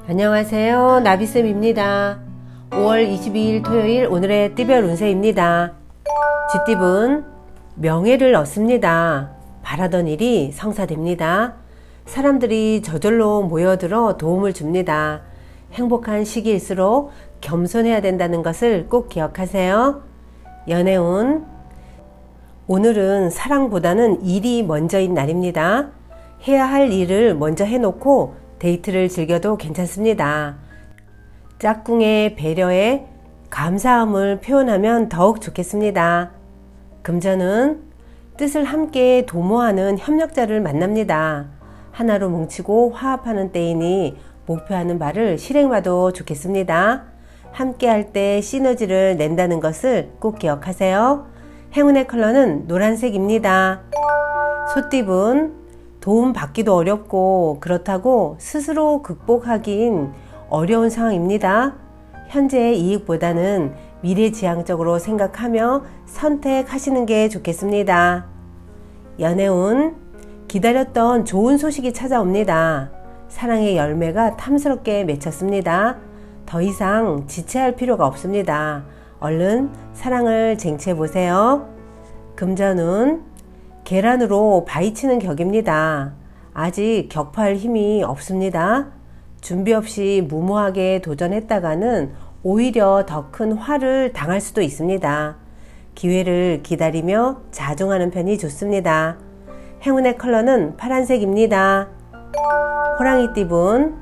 안녕하세요. 나비쌤입니다. 5월 22일 토요일 오늘의 띠별 운세입니다. 쥐띠분 명예를 얻습니다. 바라던 일이 성사됩니다. 사람들이 저절로 모여들어 도움을 줍니다. 행복한 시기일수록 겸손해야 된다는 것을 꼭 기억하세요. 연애운 오늘은 사랑보다는 일이 먼저인 날입니다. 해야 할 일을 먼저 해놓고 데이트를 즐겨도 괜찮습니다. 짝꿍의 배려에 감사함을 표현하면 더욱 좋겠습니다. 금전은 뜻을 함께 도모하는 협력자를 만납니다. 하나로 뭉치고 화합하는 때이니 목표하는 바를 실행해봐도 좋겠습니다. 함께 할 때 시너지를 낸다는 것을 꼭 기억하세요. 행운의 컬러는 노란색입니다. 소띠분 도움 받기도 어렵고 그렇다고 스스로 극복하긴 어려운 상황입니다. 현재의 이익보다는 미래지향적으로 생각하며 선택하시는 게 좋겠습니다. 연애운 기다렸던 좋은 소식이 찾아옵니다. 사랑의 열매가 탐스럽게 맺혔습니다. 더 이상 지체할 필요가 없습니다. 얼른 사랑을 쟁취해 보세요. 금전운 계란으로 바위치는 격입니다. 아직 격파할 힘이 없습니다. 준비 없이 무모하게 도전했다가는 오히려 더 큰 화를 당할 수도 있습니다. 기회를 기다리며 자중하는 편이 좋습니다. 행운의 컬러는 파란색입니다. 호랑이띠분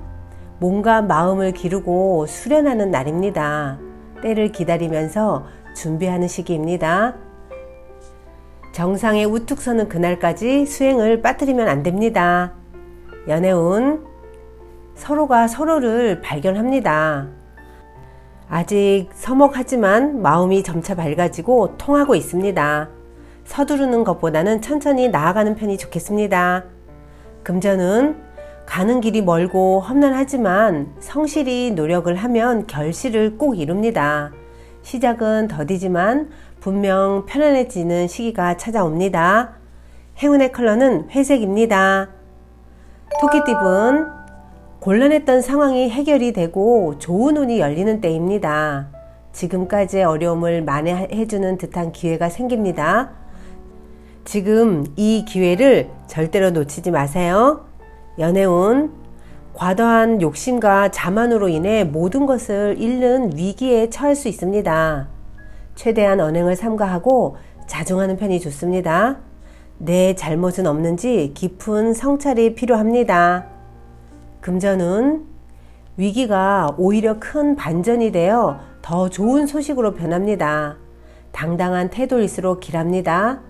몸과 마음을 기르고 수련하는 날입니다. 때를 기다리면서 준비하는 시기입니다. 정상에 우뚝 서는 그날까지 수행을 빠뜨리면 안 됩니다. 연애운 서로가 서로를 발견합니다. 아직 서먹하지만 마음이 점차 밝아지고 통하고 있습니다. 서두르는 것보다는 천천히 나아가는 편이 좋겠습니다. 금전은 가는 길이 멀고 험난하지만 성실히 노력을 하면 결실을 꼭 이룹니다. 시작은 더디지만 분명 편안해지는 시기가 찾아옵니다. 행운의 컬러는 회색입니다. 토끼띠분 곤란했던 상황이 해결이 되고 좋은 운이 열리는 때입니다. 지금까지의 어려움을 만회해주는 듯한 기회가 생깁니다. 지금 이 기회를 절대로 놓치지 마세요. 연애운 과도한 욕심과 자만으로 인해 모든 것을 잃는 위기에 처할 수 있습니다. 최대한 언행을 삼가하고 자중하는 편이 좋습니다. 내 잘못은 없는지 깊은 성찰이 필요합니다. 금전은 위기가 오히려 큰 반전이 되어 더 좋은 소식으로 변합니다. 당당한 태도일수록 길합니다.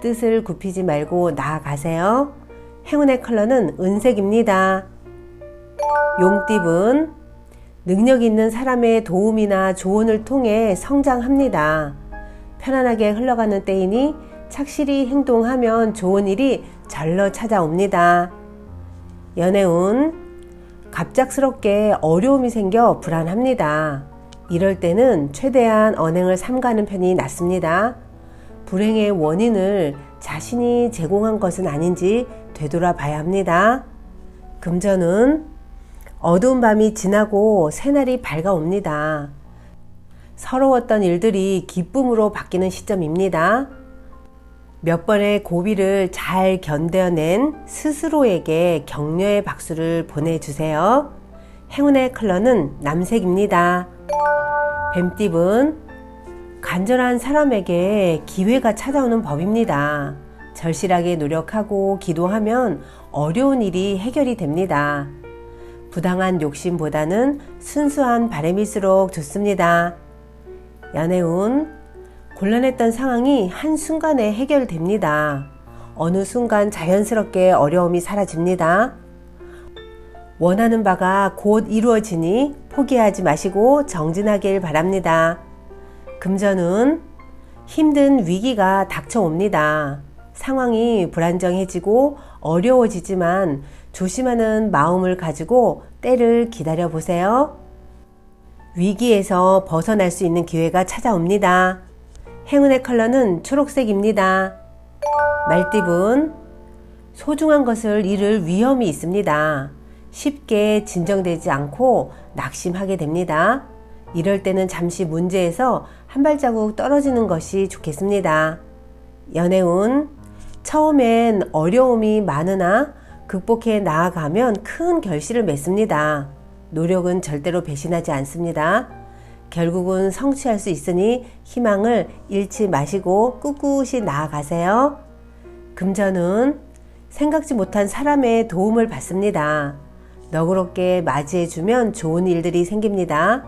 뜻을 굽히지 말고 나아가세요. 행운의 컬러는 은색입니다. 용띠분 능력 있는 사람의 도움이나 조언을 통해 성장합니다. 편안하게 흘러가는 때이니 착실히 행동하면 좋은 일이 절로 찾아옵니다. 연애운 갑작스럽게 어려움이 생겨 불안합니다. 이럴 때는 최대한 언행을 삼가는 편이 낫습니다. 불행의 원인을 자신이 제공한 것은 아닌지 되돌아봐야 합니다. 금전은 어두운 밤이 지나고 새날이 밝아옵니다. 서러웠던 일들이 기쁨으로 바뀌는 시점입니다. 몇 번의 고비를 잘 견뎌낸 스스로에게 격려의 박수를 보내주세요. 행운의 컬러는 남색입니다. 뱀띠분 간절한 사람에게 기회가 찾아오는 법입니다. 절실하게 노력하고 기도하면 어려운 일이 해결이 됩니다. 부당한 욕심보다는 순수한 바람일수록 좋습니다. 연애운 곤란했던 상황이 한순간에 해결됩니다. 어느 순간 자연스럽게 어려움이 사라집니다. 원하는 바가 곧 이루어지니 포기하지 마시고 정진하길 바랍니다. 금전은 힘든 위기가 닥쳐옵니다. 상황이 불안정해지고 어려워지지만 조심하는 마음을 가지고 때를 기다려 보세요. 위기에서 벗어날 수 있는 기회가 찾아옵니다. 행운의 컬러는 초록색입니다. 말띠분 소중한 것을 잃을 위험이 있습니다. 쉽게 진정되지 않고 낙심하게 됩니다. 이럴 때는 잠시 문제에서 한 발자국 떨어지는 것이 좋겠습니다. 연애운, 처음엔 어려움이 많으나 극복해 나아가면 큰 결실을 맺습니다. 노력은 절대로 배신하지 않습니다. 결국은 성취할 수 있으니 희망을 잃지 마시고 꿋꿋이 나아가세요. 금전은 생각지 못한 사람의 도움을 받습니다. 너그럽게 맞이해주면 좋은 일들이 생깁니다.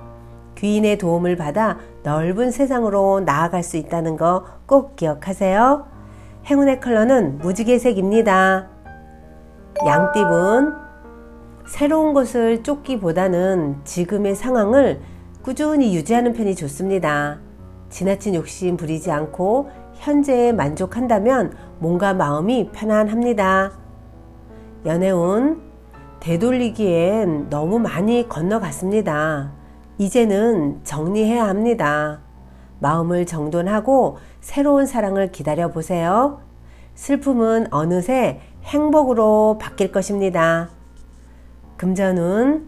귀인의 도움을 받아 넓은 세상으로 나아갈 수 있다는 거 꼭 기억하세요. 행운의 컬러는 무지개색입니다. 양띠분, 새로운 것을 쫓기보다는 지금의 상황을 꾸준히 유지하는 편이 좋습니다. 지나친 욕심 부리지 않고 현재에 만족한다면 몸과 마음이 편안합니다. 연애운, 되돌리기엔 너무 많이 건너갔습니다. 이제는 정리해야 합니다. 마음을 정돈하고 새로운 사랑을 기다려 보세요. 슬픔은 어느새 행복으로 바뀔 것입니다. 금전운,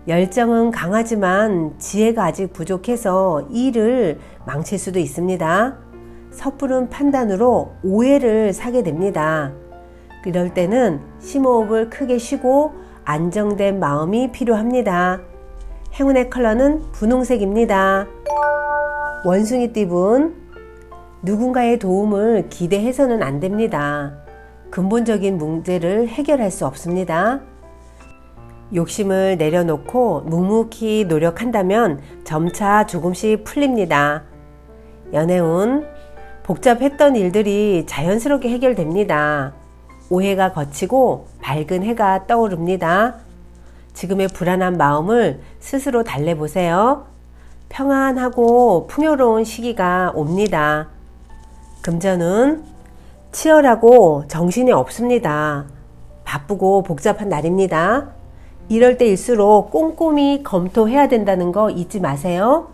열정은 강하지만 지혜가 아직 부족해서 일을 망칠 수도 있습니다. 섣부른 판단으로 오해를 사게 됩니다. 이럴 때는 심호흡을 크게 쉬고 안정된 마음이 필요합니다. 행운의 컬러는 분홍색입니다. 원숭이띠분, 누군가의 도움을 기대해서는 안 됩니다. 근본적인 문제를 해결할 수 없습니다. 욕심을 내려놓고 묵묵히 노력한다면 점차 조금씩 풀립니다. 연애운, 복잡했던 일들이 자연스럽게 해결됩니다. 오해가 걷히고 밝은 해가 떠오릅니다. 지금의 불안한 마음을 스스로 달래보세요. 평안하고 풍요로운 시기가 옵니다. 금전은 치열하고 정신이 없습니다. 바쁘고 복잡한 날입니다. 이럴 때일수록 꼼꼼히 검토해야 된다는 거 잊지 마세요.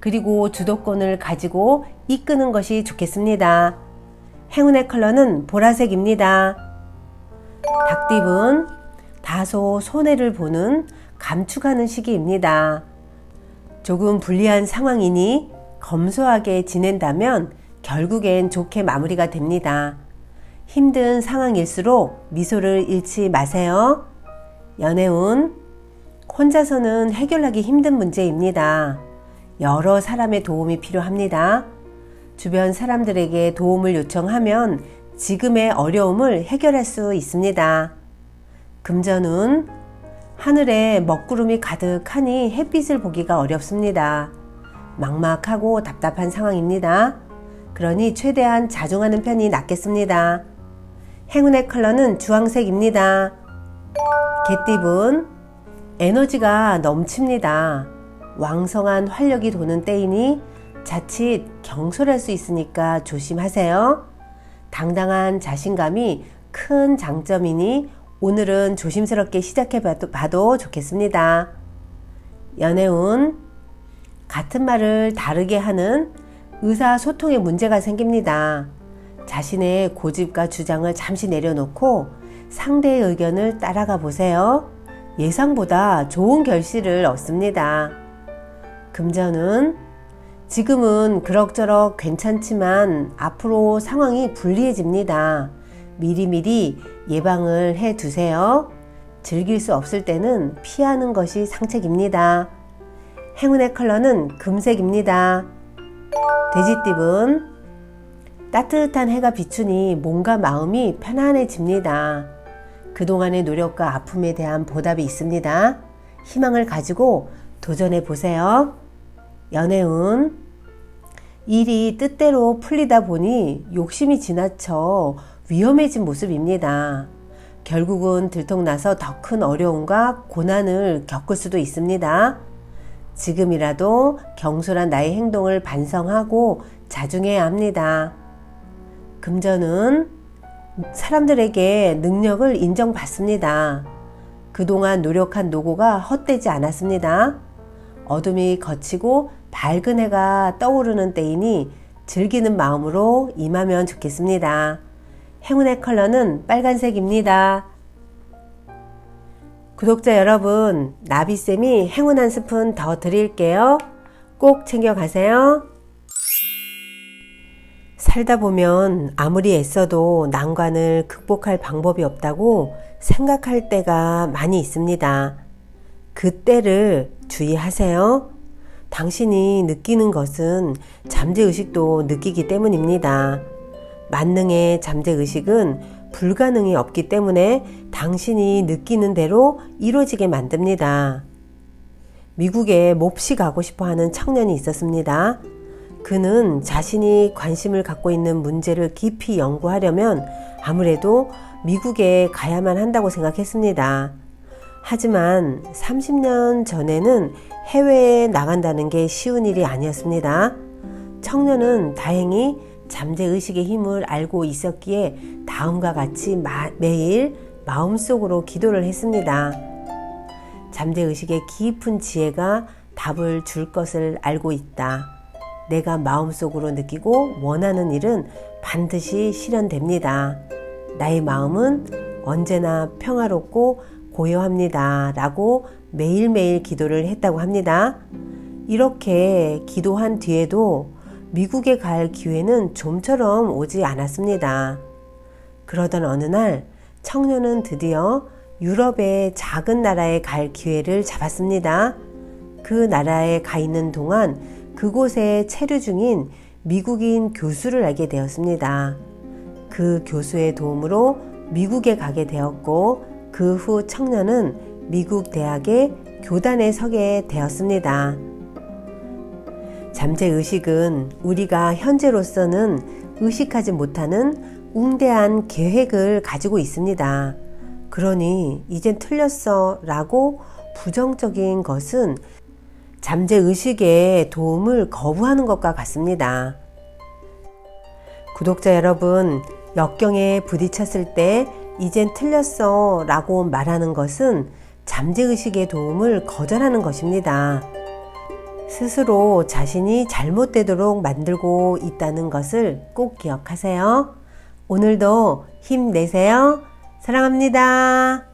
그리고 주도권을 가지고 이끄는 것이 좋겠습니다. 행운의 컬러는 보라색입니다. 닭띠분, 다소 손해를 보는 감축하는 시기입니다. 조금 불리한 상황이니 검소하게 지낸다면 결국엔 좋게 마무리가 됩니다. 힘든 상황일수록 미소를 잃지 마세요. 연애운, 혼자서는 해결하기 힘든 문제입니다. 여러 사람의 도움이 필요합니다. 주변 사람들에게 도움을 요청하면 지금의 어려움을 해결할 수 있습니다. 금전운, 하늘에 먹구름이 가득하니 햇빛을 보기가 어렵습니다. 막막하고 답답한 상황입니다. 그러니 최대한 자중하는 편이 낫겠습니다. 행운의 컬러는 주황색입니다. 개띠분, 에너지가 넘칩니다. 왕성한 활력이 도는 때이니 자칫 경솔할 수 있으니까 조심하세요. 당당한 자신감이 큰 장점이니 오늘은 조심스럽게 시작해 봐도 좋겠습니다. 연애운, 같은 말을 다르게 하는 의사소통에 문제가 생깁니다. 자신의 고집과 주장을 잠시 내려놓고 상대의 의견을 따라가 보세요. 예상보다 좋은 결실을 얻습니다. 금전은, 지금은 그럭저럭 괜찮지만 앞으로 상황이 불리해집니다. 미리미리 예방을 해 두세요. 즐길 수 없을 때는 피하는 것이 상책입니다. 행운의 컬러는 금색입니다. 돼지띠분, 따뜻한 해가 비추니 몸과 마음이 편안해집니다. 그동안의 노력과 아픔에 대한 보답이 있습니다. 희망을 가지고 도전해 보세요. 연애운, 일이 뜻대로 풀리다 보니 욕심이 지나쳐 위험해진 모습입니다. 결국은 들통나서 더 큰 어려움과 고난을 겪을 수도 있습니다. 지금이라도 경솔한 나의 행동을 반성하고 자중해야 합니다. 금전은 사람들에게 능력을 인정받습니다. 그동안 노력한 노고가 헛되지 않았습니다. 어둠이 걷히고 밝은 해가 떠오르는 때이니 즐기는 마음으로 임하면 좋겠습니다. 행운의 컬러는 빨간색입니다. 구독자 여러분, 나비쌤이 행운 한 스푼 더 드릴게요. 꼭 챙겨가세요. 살다 보면 아무리 애써도 난관을 극복할 방법이 없다고 생각할 때가 많이 있습니다. 그때를 주의하세요. 당신이 느끼는 것은 잠재의식도 느끼기 때문입니다. 만능의 잠재의식은 불가능이 없기 때문에 당신이 느끼는 대로 이루어지게 만듭니다. 미국에 몹시 가고 싶어 하는 청년이 있었습니다. 그는 자신이 관심을 갖고 있는 문제를 깊이 연구하려면 아무래도 미국에 가야만 한다고 생각했습니다. 하지만 30년 전에는 해외에 나간다는 게 쉬운 일이 아니었습니다. 청년은 다행히 잠재의식의 힘을 알고 있었기에 다음과 같이 매일 마음속으로 기도를 했습니다. 잠재의식의 깊은 지혜가 답을 줄 것을 알고 있다. 내가 마음속으로 느끼고 원하는 일은 반드시 실현됩니다. 나의 마음은 언제나 평화롭고 고요합니다. 라고 매일매일 기도를 했다고 합니다. 이렇게 기도한 뒤에도 미국에 갈 기회는 좀처럼 오지 않았습니다. 그러던 어느 날 청년은 드디어 유럽의 작은 나라에 갈 기회를 잡았습니다. 그 나라에 가 있는 동안 그곳에 체류 중인 미국인 교수를 알게 되었습니다. 그 교수의 도움으로 미국에 가게 되었고 그 후 청년은 미국 대학의 교단에 서게 되었습니다. 잠재의식은 우리가 현재로서는 의식하지 못하는 웅대한 계획을 가지고 있습니다. 그러니 이젠 틀렸어 라고 부정적인 것은 잠재의식의 도움을 거부하는 것과 같습니다. 구독자 여러분, 역경에 부딪혔을 때 이젠 틀렸어 라고 말하는 것은 잠재의식의 도움을 거절하는 것입니다. 스스로 자신이 잘못되도록 만들고 있다는 것을 꼭 기억하세요. 오늘도 힘내세요. 사랑합니다.